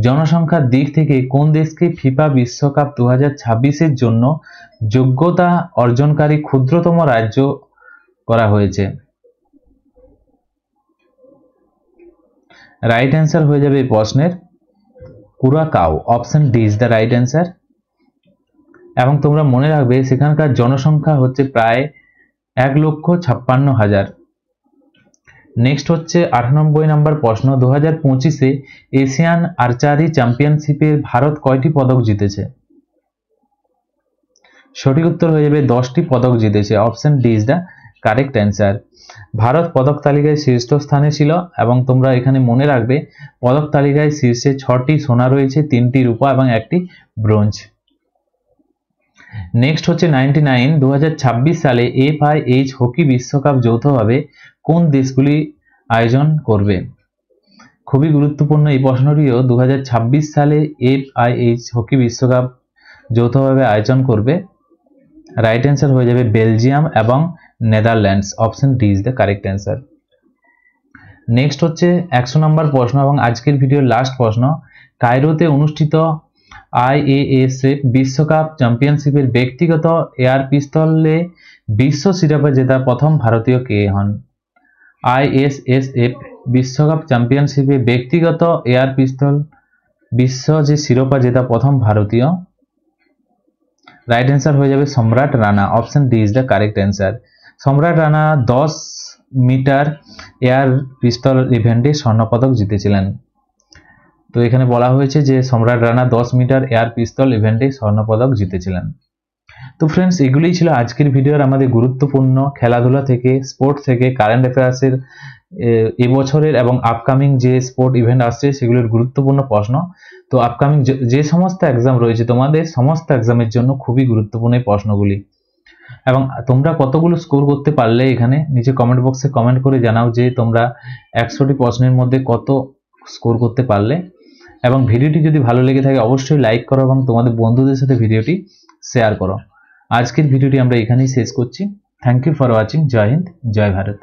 জনসংখ্যার দিক থেকে কোন দেশকে ফিফা বিশ্বকাপ 2026 জন্য যোগ্যতা অর্জনকারী ক্ষুদ্রতম রাজ্য করা হয়েছে? রাইট অ্যান্সার হয়ে যাবে এই প্রশ্নের Curacao, option D is the right answer. এবং তোমরা মনে রাখবে সেখানকার জনসংখ্যা হচ্ছে প্রায় 1,56,000। নেক্সট হচ্ছে 98 নম্বর প্রশ্ন, 2025 এশিয়ান আর্চারি চ্যাম্পিয়নশিপে ভারত কয়টি পদক জিতেছে? সঠিক উত্তর হয়ে যাবে 10টি পদক জিতেছে, option D is the correct answer. Bharat পদক তালিকায় শীর্ষস্থানে ছিল এবং তোমরা এখানে মনে রাখবে পদক তালিকায় শীর্ষে 6টি সোনা রয়েছে, 3টি রূপা এবং 1টি ব্রোঞ্জ। নেক্সট হচ্ছে 99 2026 সালে FIH হকি বিশ্বকাপ যৌথভাবে কোন দেশগুলি আয়োজন করবে? খুবই গুরুত্বপূর্ণ এই প্রশ্নটিও। 2026 সালে FIH হকি বিশ্বকাপ যৌথভাবে আয়োজন করবে। রাইট অ্যান্সার হয়ে যাবে বেলজিয়াম এবং Netherlands, option D is the correct answer. Next হচ্ছে 100 নম্বর প্রশ্ন এবং আজকের ভিডিওর লাস্ট প্রশ্ন, কায়রোতে অনুষ্ঠিত IASF বিশ্বকাপ চ্যাম্পিয়নশিপের ব্যক্তিগত এয়ার পিস্তলে বিশ্ব শিরোপা জেতা প্রথম ভারতীয় কে হন? IASF বিশ্বকাপ চ্যাম্পিয়নশিপে ব্যক্তিগত এয়ার পিস্তল বিশ্ব যে শিরোপা জেতা প্রথম ভারতীয়, রাইট অ্যান্সার হয়ে যাবে সম্রাট Rana, option D is the correct answer. সম্রাট রানা 10 মিটার এয়ার পিস্তল ইভেন্টে স্বর্ণপদক জিতেছিলেন। তো এখানে বলা হয়েছে যে সম্রাট রানা 10 মিটার এয়ার পিস্তল ইভেন্টে স্বর্ণপদক জিতেছিলেন। তো ফ্রেন্ডস, এগুলোই ছিল আজকের ভিডিওর আমাদের গুরুত্বপূর্ণ খেলাধুলা থেকে, স্পোর্ট থেকে, কারেন্ট অ্যাফেয়ার্সের এবছরের এবং আপকামিং যে স্পোর্ট ইভেন্ট আসছে সেগুলোর গুরুত্বপূর্ণ প্রশ্ন। তো আপকামিং যে সমস্ত এক্সাম রয়েছে তোমাদের সমস্ত এক্সামের জন্য খুবই গুরুত্বপূর্ণ এই প্রশ্নগুলি। এবং তোমরা কতগুলো স্কোর করতে পারলে এখানে নিচে কমেন্ট বক্সে কমেন্ট করে জানাও যে তোমরা 100টি প্রশ্নের মধ্যে কত স্কোর করতে পারলে। এবং ভিডিওটি যদি ভালো লেগে থাকে অবশ্যই লাইক করো এবং তোমাদের বন্ধুদের সাথে ভিডিওটি শেয়ার করো। আজকের ভিডিওটি আমরা এখানেই শেষ করছি। Thank you for watching. জয় হিন্দ, জয় ভারত।